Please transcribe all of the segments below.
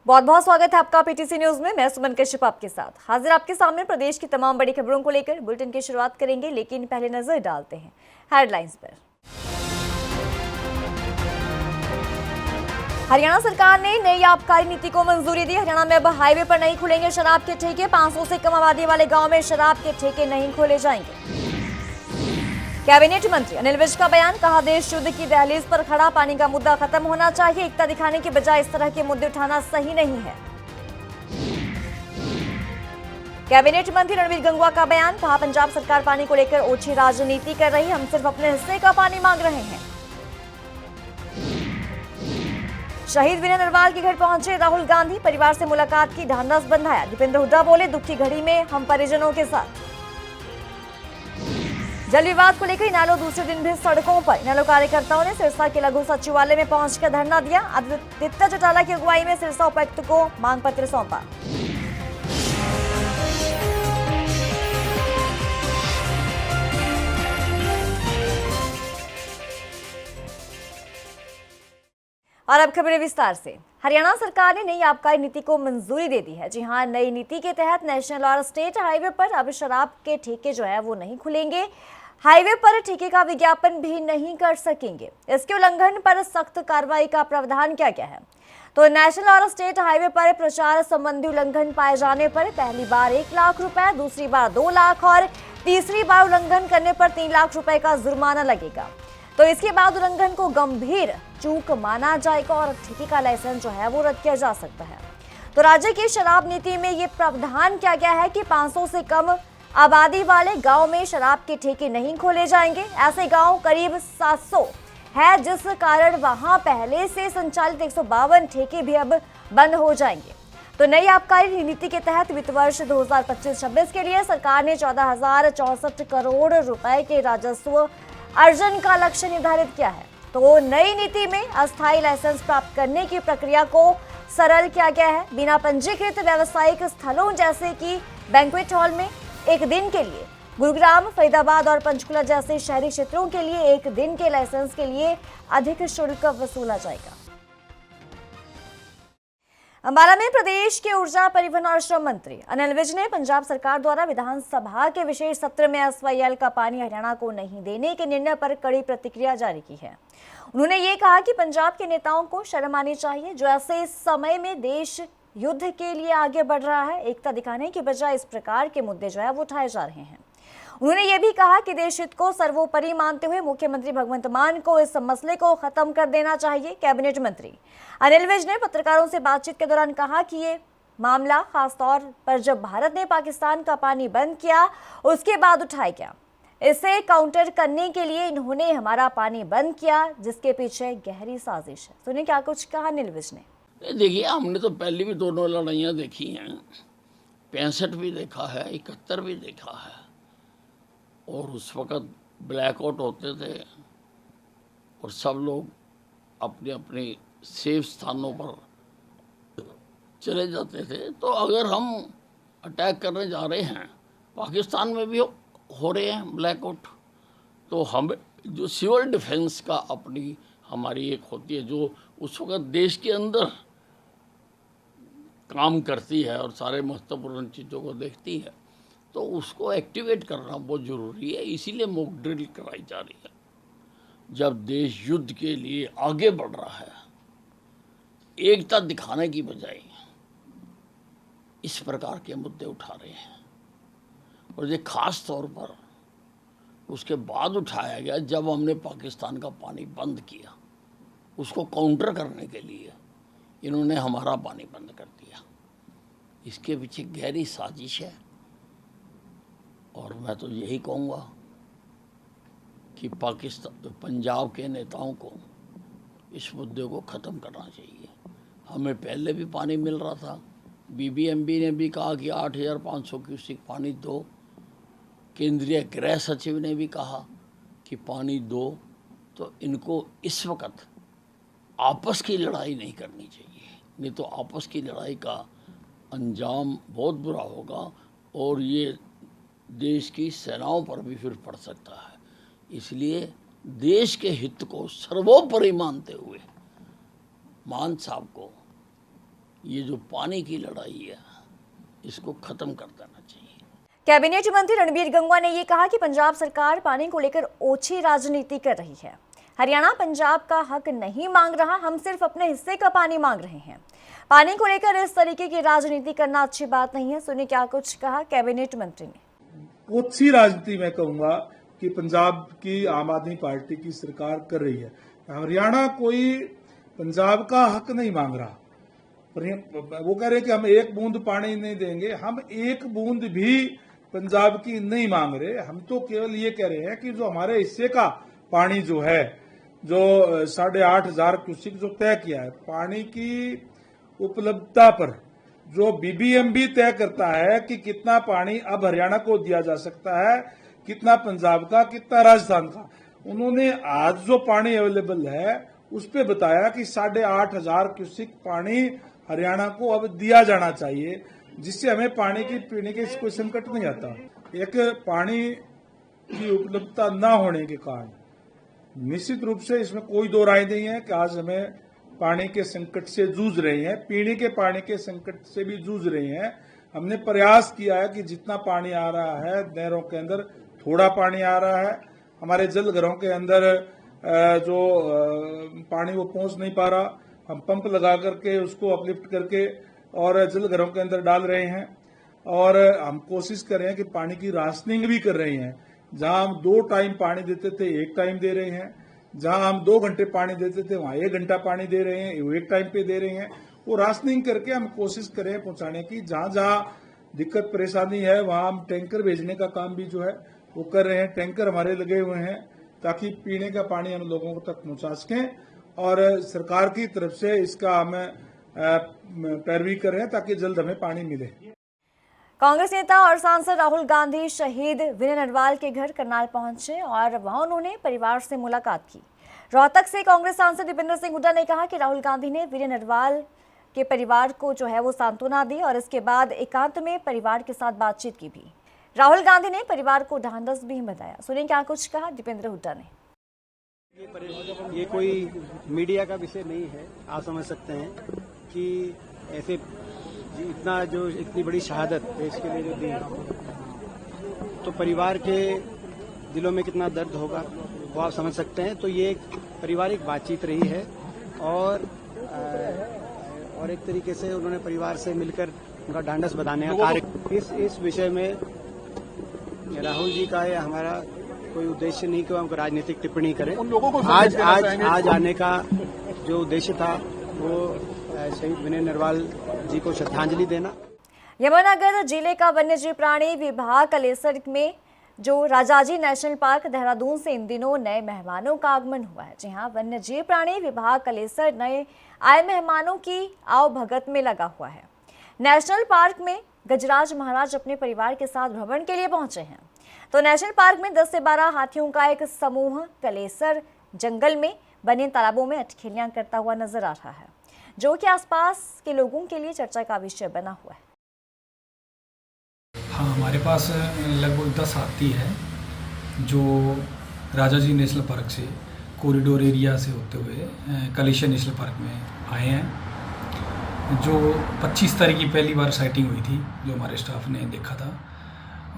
बहुत बहुत स्वागत है आपका पीटीसी न्यूज में। मैं सुमन कश्यप आपके साथ हाजिर आपके सामने प्रदेश की तमाम बड़ी खबरों को लेकर बुलेटिन की शुरुआत करेंगे, लेकिन पहले नजर डालते हैं हेडलाइंस पर। हरियाणा सरकार ने नई आबकारी नीति को मंजूरी दी। हरियाणा में अब हाईवे पर नहीं खुलेंगे शराब के ठेके। 500 से कम आबादी वाले गांव में शराब के ठेके नहीं खोले जाएंगे। कैबिनेट मंत्री अनिल विज का बयान, कहा देश युद्ध की दहलीज पर खड़ा, पानी का मुद्दा खत्म होना चाहिए। एकता दिखाने के बजाय इस तरह के मुद्दे उठाना सही नहीं है। कैबिनेट मंत्री रणवीर गंगवा का बयान, कहा पंजाब सरकार पानी को लेकर ओछी राजनीति कर रही, हम सिर्फ अपने हिस्से का पानी मांग रहे हैं। शहीद विनय नरवाल के घर पहुंचे राहुल गांधी, परिवार से मुलाकात की, ढांढस बंधाया। दीपेंद्र हुड्डा बोले, दुख की घड़ी में हम परिजनों के साथ। जल विवाद को लेकर इनेलो दूसरे दिन भी सड़कों पर। इनेलो कार्यकर्ताओं ने सिरसा के लघु सचिवालय में पहुंचकर धरना दिया। आदित्य चौटाला की अगुवाई में सिरसा उपायुक्त को मांग पत्र सौंपा। और अब खबरें विस्तार से। हरियाणा सरकार ने नई आबकारी नीति को मंजूरी दे दी है। जी हां, नई नीति के तहत नेशनल और स्टेट हाईवे पर अब शराब के ठेके जो है वो नहीं खुलेंगे। हाईवे पर ठेके का विज्ञापन भी नहीं कर सकेंगे। इसके उल्लंघन पर सख्त कार्रवाई का प्रावधान किया गया है। तो नेशनल और स्टेट हाईवे पर प्रचार संबंधी उल्लंघन पाए जाने पर पहली बार 1 लाख रुपए, दूसरी बार 2 लाख और तीसरी बार उल्लंघन करने पर 3 लाख रुपए का जुर्माना लगेगा। तो इसके बाद उल्लंघन को गंभीर चूक माना जाएगा और ठेके का लाइसेंस जो है वो रद्द किया जा सकता है। तो राज्य की शराब नीति में ये प्रावधान किया गया है कि 500 से कम आबादी वाले गांव में शराब के ठेके नहीं खोले जाएंगे। ऐसे गांव करीब 700 है, जिस कारण वहां पहले से संचालित 152 ठेके भी अब बंद हो जाएंगे। तो नई आबकारी नीति के तहत वित्त वर्ष 2025-26 के लिए सरकार ने 14,064 करोड़ रुपए के राजस्व अर्जन का लक्ष्य निर्धारित किया है। तो नई नीति में अस्थायी लाइसेंस प्राप्त करने की प्रक्रिया को सरल किया गया है। बिना पंजीकृत व्यावसायिक स्थलों जैसे कि बैंक्वेट हॉल में एक दिन के लिए, गुरुग्राम, फरीदाबाद और पंचकुला जैसे शहरी क्षेत्रों के लिए एक दिन के लाइसेंस के लिए अधिक शुल्क वसूला जाएगा। अंबाला में प्रदेश के ऊर्जा, परिवहन और श्रम मंत्री अनिल विज ने पंजाब सरकार द्वारा विधानसभा के विशेष सत्र में एसवाईएल का पानी हरियाणा को नहीं देने के निर्णय पर कड़ी प्रतिक्रिया जारी की है। उन्होंने ये कहा कि पंजाब के नेताओं को शर्म आनी चाहिए, जो ऐसे समय में देश युद्ध के लिए आगे बढ़ रहा है। एकता दिखाने के बजाय इस प्रकार के मुद्दे जो है वो उठाए जा रहे हैं। उन्होंने ये भी कहा कि देश हित को सर्वोपरि मानते हुए मुख्यमंत्री भगवंत मान को इस मसले को खत्म कर देना चाहिए। कैबिनेट मंत्री अनिल विज ने पत्रकारों से बातचीत के दौरान कहा कि ये मामला खासतौर पर जब भारत ने पाकिस्तान का पानी बंद किया उसके बाद उठाया गया। इसे काउंटर करने के लिए इन्होंने हमारा पानी बंद किया, जिसके पीछे गहरी साजिश है। सुनिए क्या कुछ कहा अनिल विज ने। देखिए, हमने तो पहले भी दोनों लड़ाइयाँ देखी हैं। 65 भी देखा है, 71 भी देखा है, और उस वक़्त ब्लैकआउट होते थे और सब लोग अपने अपने सेफ स्थानों पर चले जाते थे। तो अगर हम अटैक करने जा रहे हैं, पाकिस्तान में भी हो रहे हैं ब्लैकआउट, तो हम जो सिविल डिफेंस का अपनी हमारी एक होती है जो उस वक़्त देश के अंदर काम करती है और सारे महत्वपूर्ण चीज़ों को देखती है, तो उसको एक्टिवेट करना बहुत ज़रूरी है। इसीलिए मॉक ड्रिल कराई जा रही है। जब देश युद्ध के लिए आगे बढ़ रहा है, एकता दिखाने की बजाय इस प्रकार के मुद्दे उठा रहे हैं। और ये खास तौर पर उसके बाद उठाया गया जब हमने पाकिस्तान का पानी बंद किया। उसको काउंटर करने के लिए इन्होंने हमारा पानी बंद कर दिया। इसके पीछे गहरी साजिश है। और मैं तो यही कहूँगा कि पंजाब के नेताओं को इस मुद्दे को ख़त्म करना चाहिए। हमें पहले भी पानी मिल रहा था। बीबीएमबी ने भी कहा कि 8,500 क्यूसेक पानी दो। केंद्रीय गृह सचिव ने भी कहा कि पानी दो। तो इनको इस वक्त आपस की लड़ाई नहीं करनी चाहिए, नहीं तो आपस की लड़ाई का अंजाम बहुत बुरा होगा और ये देश की सेनाओं पर भी फिर पड़ सकता है। इसलिए देश के हित को सर्वोपरि मानते हुए मान साहब को ये जो पानी की लड़ाई है इसको ख़त्म कर देना चाहिए। कैबिनेट मंत्री रणबीर गंगवा ने ये कहा कि पंजाब सरकार पानी को लेकर ओछी राजनीति कर रही है। हरियाणा पंजाब का हक नहीं मांग रहा, हम सिर्फ अपने हिस्से का पानी मांग रहे हैं। पानी को लेकर इस तरीके की राजनीति करना अच्छी बात नहीं है। सुनिए क्या कुछ कहा कैबिनेट मंत्री ने। ओछी राजनीति मैं कहूंगा कि पंजाब की आम आदमी पार्टी की सरकार कर रही है। हरियाणा कोई पंजाब का हक नहीं मांग रहा। वो कह रहे हैं कि हम एक बूंद पानी नहीं देंगे, हम एक बूंद भी पंजाब की नहीं मांग रहे। हम तो केवल ये कह रहे हैं कि जो हमारे हिस्से का पानी जो है, जो 8,500 क्यूसेक जो तय किया है, पानी की उपलब्धता पर जो बीबीएमबी तय करता है कि कितना पानी अब हरियाणा को दिया जा सकता है, कितना पंजाब का, कितना राजस्थान का। उन्होंने आज जो पानी अवेलेबल है उस पे बताया कि 8,500 क्यूसेक पानी हरियाणा को अब दिया जाना चाहिए, जिससे हमें पानी की पीने के कोई संकट नहीं आता। एक पानी की उपलब्धता न होने के कारण निश्चित रूप से इसमें कोई दो राय नहीं है कि आज हमें पानी के संकट से जूझ रहे हैं, पीने के पानी के संकट से भी जूझ रहे हैं। हमने प्रयास किया है कि जितना पानी आ रहा है नहरों के अंदर थोड़ा पानी आ रहा है, हमारे जल घरों के अंदर जो पानी वो पहुंच नहीं पा रहा, हम पंप लगा करके उसको अपलिफ्ट करके और जल घरों के अंदर डाल रहे हैं। और हम कोशिश कर रहे हैं कि पानी की राशनिंग भी कर रहे हैं। जहां हम 2 टाइम पानी देते थे 1 टाइम दे रहे हैं, जहां हम 2 घंटे पानी देते थे वहां 1 घंटा पानी दे रहे हैं, 1 टाइम पे दे रहे हैं। वो राशनिंग करके हम कोशिश कर रहे हैं पहुंचाने की। जहां जहां दिक्कत परेशानी है वहां हम टैंकर भेजने का काम भी जो है वो कर रहे हैं। टैंकर हमारे लगे हुए हैं ताकि पीने का पानी हम लोगों तक पहुंचा सकें और सरकार की तरफ से इसका हम पैरवी कर रहे हैं ताकि जल्द हमें पानी मिले। कांग्रेस नेता और सांसद राहुल गांधी शहीद विनय नरवाल के घर करनाल पहुंचे और वहां उन्होंने परिवार से मुलाकात की। रोहतक से कांग्रेस सांसद दीपेंद्र सिंह हुड्डा ने कहा कि राहुल गांधी ने विनय नरवाल के परिवार को जो है वो सांत्वना दी और इसके बाद एकांत में परिवार के साथ बातचीत की भी। राहुल गांधी ने परिवार को ढांढस भी बताया। सुनिए क्या कुछ कहा दीपेंद्र हुड्डा ने। ये कोई मीडिया का विषय नहीं है। आप समझ सकते हैं कि ऐसे इतनी बड़ी शहादत देश के लिए जो दी, तो परिवार के दिलों में कितना दर्द होगा वो आप समझ सकते हैं। तो ये एक पारिवारिक बातचीत रही है और एक तरीके से उन्होंने परिवार से मिलकर उनका ढांढस बंधाने का कार्य। इस विषय में राहुल जी का या हमारा कोई उद्देश्य नहीं कि हम राजनीतिक टिप्पणी करें। आज आने का जो उद्देश्य था वो शहीद विनय नरवाल जी को श्रद्धांजलि देना। यमुनानगर जिले का वन्यजीव प्राणी विभाग कलेसर में जो राजाजी नेशनल पार्क देहरादून से इन दिनों नए मेहमानों का आगमन हुआ है। जी हाँ, वन्यजीव प्राणी विभाग कलेसर नए आए मेहमानों की आवभगत में लगा हुआ है। नेशनल पार्क में गजराज महाराज अपने परिवार के साथ भ्रमण के लिए पहुंचे हैं। तो नेशनल पार्क में 10 से 12 हाथियों का एक समूह कलेसर जंगल में बने तालाबों में अटखेलियां करता हुआ नजर आ रहा है, जो कि आसपास के लोगों के लिए चर्चा का विषय बना हुआ है। हाँ, हमारे पास लगभग 10 हाथी है जो राजाजी नेशनल पार्क से कॉरिडोर एरिया से होते हुए कलेसर नेशनल पार्क में आए हैं। जो 25 तारीख की पहली बार साइटिंग हुई थी, जो हमारे स्टाफ ने देखा था,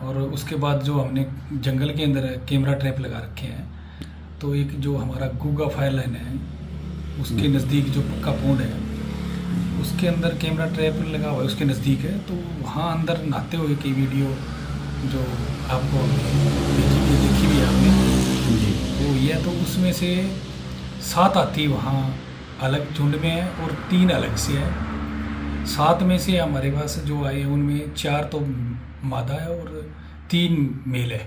और उसके बाद जो हमने जंगल के अंदर कैमरा ट्रैप लगा रखे हैं। तो एक जो हमारा गुगा फायर लाइन है उसके नज़दीक जो पक्का पौंड है उसके अंदर कैमरा ट्रैप लगा हुआ है, उसके नज़दीक है। तो वहाँ अंदर नहाते हुए की वीडियो जो आपको देखी भी आपने वो ये, तो उसमें से 7 हाथी वहाँ अलग झुंड में है और 3 अलग से है। 7 में से हमारे पास जो आए हैं उनमें 4 तो मादा है और 3 मेल है,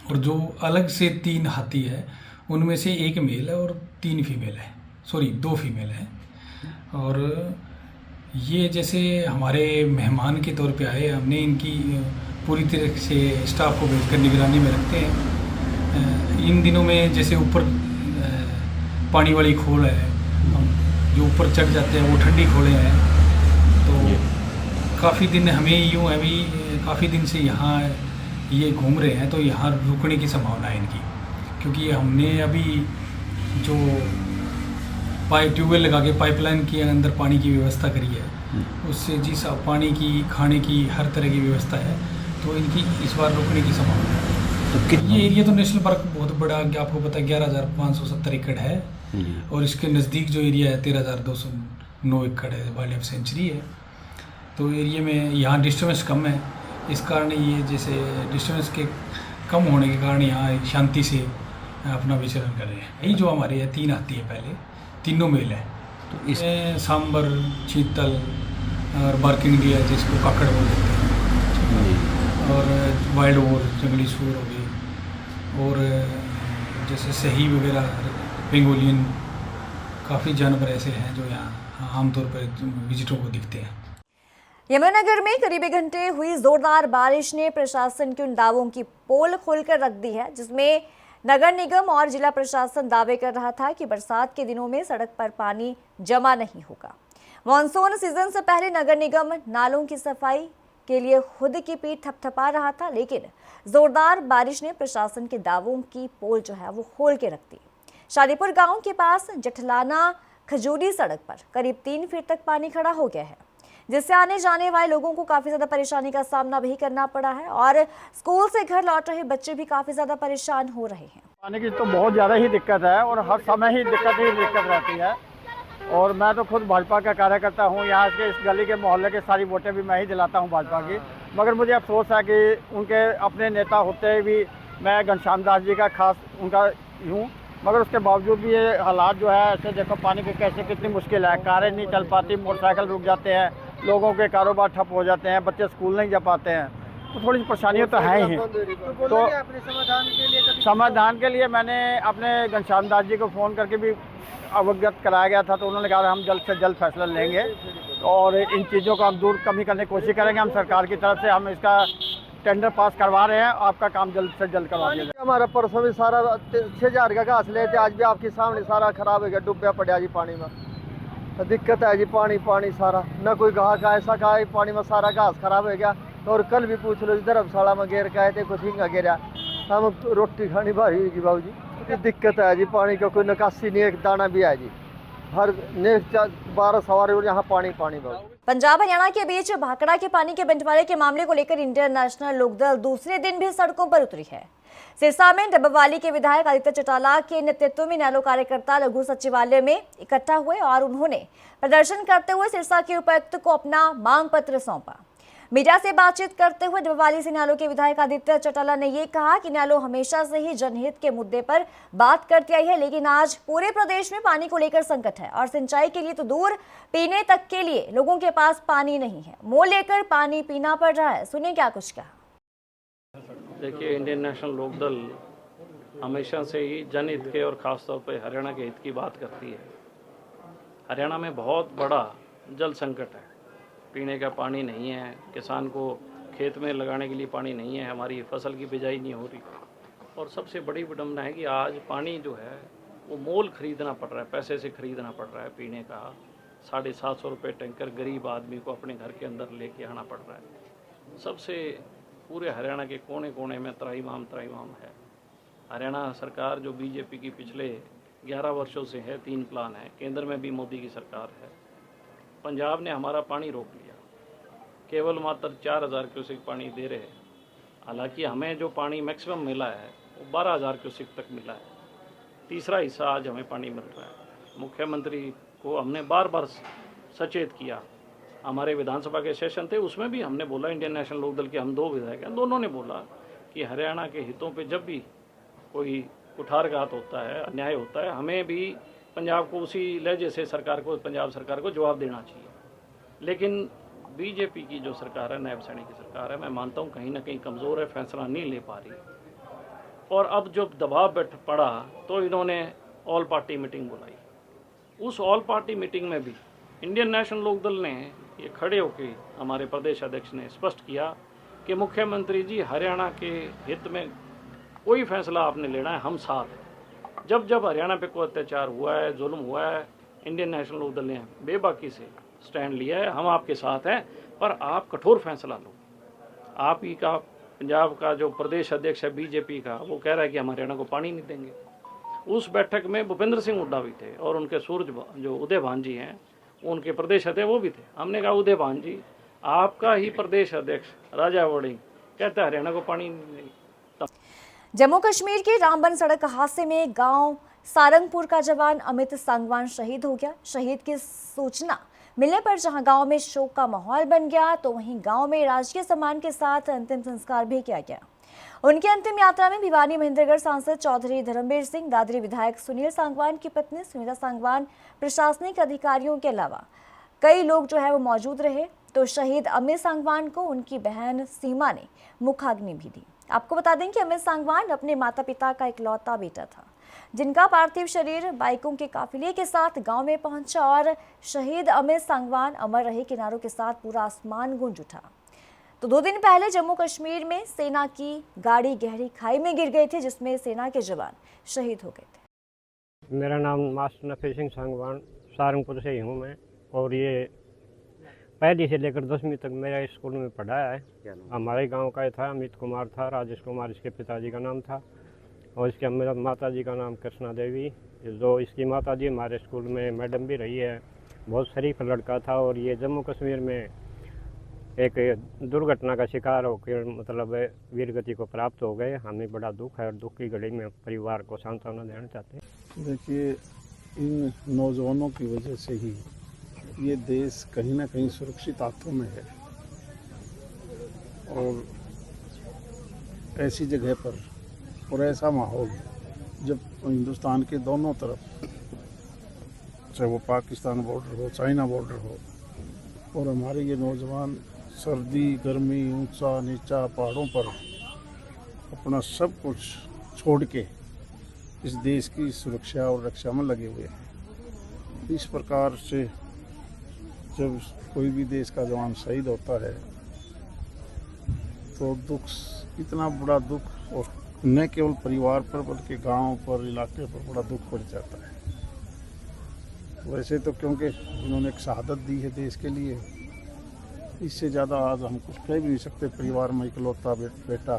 और जो अलग से 3 हाथी है उनमें से 1 मेल है और 3 फीमेल है, 2 फीमेल है। और ये जैसे हमारे मेहमान के तौर पे आए, हमने इनकी पूरी तरह से स्टाफ को भेजकर निगरानी में रखते हैं। इन दिनों में जैसे ऊपर पानी वाली खोल है, जो ऊपर चढ़ जाते हैं वो ठंडी खोलें हैं। तो काफ़ी दिन हमें यूँ अभी काफ़ी दिन से यहाँ ये घूम रहे हैं, तो यहाँ रुकने की संभावना है इनकी, क्योंकि हमने अभी जो ट्यूबवेल लगा के पाइपलाइन के अंदर पानी की व्यवस्था करी है, उससे जिस पानी की खाने की हर तरह की व्यवस्था है, तो इनकी इस बार रोकने की संभावना है। तो ये एरिया तो नेशनल पार्क बहुत बड़ा, आपको पता है 11,570 एकड़ है, और इसके नज़दीक जो एरिया है 13,209 एकड़ है, वाइल्ड लाइफ सेंचुरी है। तो एरिया में यहाँ डिस्टर्बेंस कम है, इस कारण ये जैसे डिस्टर्बेंस के कम होने के कारण यहाँ शांति से अपना विचरण कर रहे हैं। यही जो हमारे यहाँ 3 आती है, पहले तीनों मेल है, तो इसमें सांबर, चीतल और बार्किंग इंडिया जिसको काकड़ बोल देते हैं, और वाइल्ड वोर जंगली सूर हो गई, और जैसे सही वगैरह बेंगोलियन, काफ़ी जानवर ऐसे हैं जो यहाँ आमतौर पर विजिटरों को दिखते हैं। यमुनानगर में करीब 1 घंटे हुई जोरदार बारिश ने प्रशासन के उन दावों की पोल खोलकर रख दी है जिसमें नगर निगम और जिला प्रशासन दावे कर रहा था कि बरसात के दिनों में सड़क पर पानी जमा नहीं होगा। मॉनसून सीजन से पहले नगर निगम नालों की सफाई के लिए खुद की पीठ थपथपा रहा था, लेकिन जोरदार बारिश ने प्रशासन के दावों की पोल जो है वो खोल के रख दी। शादीपुर गांव के पास जठलाना खजूरी सड़क पर करीब 3 फीट तक पानी खड़ा हो गया है, जिससे आने जाने वाले लोगों को काफी ज्यादा परेशानी का सामना भी करना पड़ा है, और स्कूल से घर लौट रहे बच्चे भी काफी ज्यादा परेशान हो रहे हैं। पानी की तो बहुत ज़्यादा ही दिक्कत है, और हर समय ही दिक्कत रहती है। और मैं तो खुद भाजपा का कार्यकर्ता हूँ, यहाँ के इस गली के मोहल्ले के सारी वोटें भी मैं ही दिलाता हूँ भाजपा की, मगर मुझे अफसोस है कि उनके अपने नेता होते हुए भी मैं घनश्याम दास जी का खास उनका हूँ, मगर उसके बावजूद भी ये हालात जो है ऐसे देखो, पानी की कैसे कितनी मुश्किल है, कारें नहीं चल पाती, मोटरसाइकिल रुक जाते हैं, लोगों के कारोबार ठप हो जाते हैं, बच्चे स्कूल नहीं जा पाते हैं, तो थोड़ी परेशानियाँ तो हैं ही। तो समाधान के लिए मैंने अपने घनश्याम दास जी को फ़ोन करके भी अवगत कराया गया था, तो उन्होंने कहा हम जल्द से जल्द फैसला लेंगे और इन चीज़ों को हम दूर कमी करने की कोशिश करेंगे। हम सरकार की तरफ से हम इसका टेंडर पास करवा रहे हैं, आपका काम जल्द से जल्द करवा दिया जाए। हमारा परसों भी सारा 6,000 का घास ले थे, आज भी आपके सामने सारा खराब हो गया, डूबया पड़ा जी पानी में। तो दिक्कत है जी, पानी सारा, न कोई घास का ऐसा का पानी में सारा घास खराब हो गया। और कल भी पूछ लो, धर्मशाला में घेर के आए थे, कुछ हिंगा गिरा, हम रोटी खानी भारी होगी बाबू जी। दिक्कत है जी, पानी का कोई निकासी नहीं, एक दाना भी है जी, हर नेक्स्ट 12 सवारी यहाँ पानी बाबू। पंजाब हरियाणा के बीच भाखड़ा के पानी के बंटवारे के मामले को लेकर इंडियन नेशनल लोकदल दूसरे दिन भी सड़कों पर उतरी है। सिरसा में डब्बावाली के विधायक आदित्य चौटाला के नेतृत्व में नैलो कार्यकर्ता लघु सचिवालय में इकट्ठा हुए और उन्होंने प्रदर्शन करते हुए सिरसा के उपायुक्त को अपना मांग पत्र सौंपा। मीडिया से बातचीत करते हुए डब्बावाली से नैलो के विधायक आदित्य चौटाला ने यह कहा कि नैलो हमेशा से ही जनहित के मुद्दे पर बात करती आई है, लेकिन आज पूरे प्रदेश में पानी को लेकर संकट है और सिंचाई के लिए तो दूर, पीने तक के लिए लोगों के पास पानी नहीं है। मोल लेकर पानी पीना पड़ रहा है। सुनिए क्या कुछ कहा। देखिए, इंडियन नेशनल लोकदल हमेशा से ही जनहित के और ख़ासतौर पर हरियाणा के हित की बात करती है। हरियाणा में बहुत बड़ा जल संकट है, पीने का पानी नहीं है, किसान को खेत में लगाने के लिए पानी नहीं है, हमारी फसल की बिजाई नहीं हो रही, और सबसे बड़ी विडम्बना है कि आज पानी जो है वो मोल खरीदना पड़ रहा है, पैसे से खरीदना पड़ रहा है। पीने का 750 रुपये टैंकर गरीब आदमी को अपने घर के अंदर लेके आना पड़ रहा है। सबसे पूरे हरियाणा के कोने कोने में त्राहिमाम है। हरियाणा सरकार जो बीजेपी की पिछले 11 वर्षों से है, 3 प्लान है, केंद्र में भी मोदी की सरकार है। पंजाब ने हमारा पानी रोक लिया, केवल मात्र 4,000 क्यूसेक पानी दे रहे हैं, हालांकि हमें जो पानी मैक्सिमम मिला है वो 12,000 क्यूसेक तक मिला है। तीसरा हिस्सा आज हमें पानी मिल रहा है। मुख्यमंत्री को हमने बार बार सचेत किया, हमारे विधानसभा के सेशन थे, उसमें भी हमने बोला, इंडियन नेशनल लोकदल के हम 2 विधायक हैं, दोनों ने बोला कि हरियाणा के हितों पे जब भी कोई कुठारघात होता है, अन्याय होता है, हमें भी पंजाब को उसी लहजे से पंजाब सरकार को जवाब देना चाहिए। लेकिन बीजेपी की जो सरकार है, नायब सैनी की सरकार है, मैं मानता हूँ कहीं ना कहीं कमज़ोर है, फैसला नहीं ले पा रही, और अब जब दबाव बैठ पड़ा तो इन्होंने ऑल पार्टी मीटिंग बुलाई। उस ऑल पार्टी मीटिंग में भी इंडियन नेशनल लोकदल ने ये खड़े होकर, हमारे प्रदेश अध्यक्ष ने स्पष्ट किया कि मुख्यमंत्री जी, हरियाणा के हित में कोई फैसला आपने लेना है, हम साथ हैं। जब हरियाणा पे कोई अत्याचार हुआ है, जुल्म हुआ है, इंडियन नेशनल लोकदल ने बेबाकी से स्टैंड लिया है, हम आपके साथ हैं, पर आप कठोर फैसला लो। आप ही का पंजाब का जो प्रदेश अध्यक्ष है बीजेपी का, वो कह रहा है कि हम हरियाणा को पानी नहीं देंगे। उस बैठक में भूपेंद्र सिंह हुड्डा भी थे और उनके सूरज जो उदय भान जी हैं उनके प्रदेश अध्यक्ष वो भी थे। हमने कहा उदय भान जी, आपका ही प्रदेश अध्यक्ष राजा वड़िंग कहता है हरियाणा को पानी नहीं। जम्मू कश्मीर के रामबन सड़क हादसे में गांव सारंगपुर का जवान अमित सांगवान शहीद हो गया। शहीद की सूचना मिलने पर जहां गांव में शोक का माहौल बन गया, तो वहीं गांव में राजकीय सम्मान के साथ अंतिम संस्कार भी किया गया। उनकी अंतिम यात्रा में भिवानी महेंद्रगढ़ सांसद चौधरी धर्मवीर सिंह, दादरी विधायक सुनील सांगवान की पत्नी सुनीता सांगवान, प्रशासनिक अधिकारियों के अलावा कई लोग जो है वो मौजूद रहे। तो शहीद अमित सांगवान को उनकी बहन सीमा ने मुखाग्नि भी दी। आपको बता दें कि अमित सांगवान अपने माता पिता का इकलौता बेटा था, जिनका पार्थिव शरीर बाइकों के काफिले के साथ गांव में पहुंचा और शहीद अमित सांगवान अमर रहे के नारों के साथ पूरा आसमान गूंज उठा। तो 2 दिन पहले जम्मू कश्मीर में सेना की गाड़ी गहरी खाई में गिर गई थी, जिसमें सेना के जवान शहीद हो गए थे। मेरा नाम मास्टर नफी सिंह सांगवान, सारंगपुर से ही हूँ मैं, और ये पहली से लेकर 10वीं तक मेरा स्कूल में पढ़ा है। हमारे गांव का ही था, अमित कुमार था, राजेश कुमार इसके पिताजी का नाम था, और इसके मेरा माता जी का नाम कृष्णा देवी, जो इसकी माता जी हमारे स्कूल में मैडम भी रही है। बहुत शरीफ लड़का था, और ये जम्मू कश्मीर में एक दुर्घटना का शिकार होकर मतलब वीरगति को प्राप्त हो गए। हमें बड़ा दुख है, और दुख की घड़ी में परिवार को सांत्वना देना चाहते हैं। देखिए, इन नौजवानों की वजह से ही ये देश कहीं ना कहीं सुरक्षित हाथों में है, और ऐसी जगह पर और ऐसा माहौल जब हिंदुस्तान के दोनों तरफ, चाहे वो पाकिस्तान बॉर्डर हो, चाइना बॉर्डर हो, और हमारे ये नौजवान सर्दी गर्मी ऊंचा नीचा पहाड़ों पर अपना सब कुछ छोड़ के इस देश की सुरक्षा और रक्षा में लगे हुए हैं। इस प्रकार से जब कोई भी देश का जवान शहीद होता है तो दुख, इतना बड़ा दुख, और न केवल परिवार पर बल्कि गांव पर, इलाके पर बड़ा दुख पड़ जाता है। वैसे तो क्योंकि उन्होंने एक शहादत दी है देश के लिए, इससे ज़्यादा आज हम कुछ कह भी नहीं सकते। परिवार में इकलौता बेटा।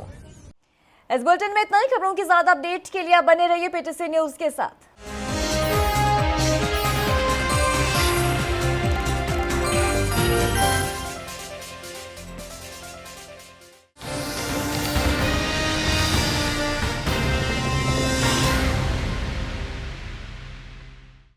इस बुलेटिन में इतना ही। खबरों की ज्यादा अपडेट के लिए आप बने रहिए PTC न्यूज के साथ।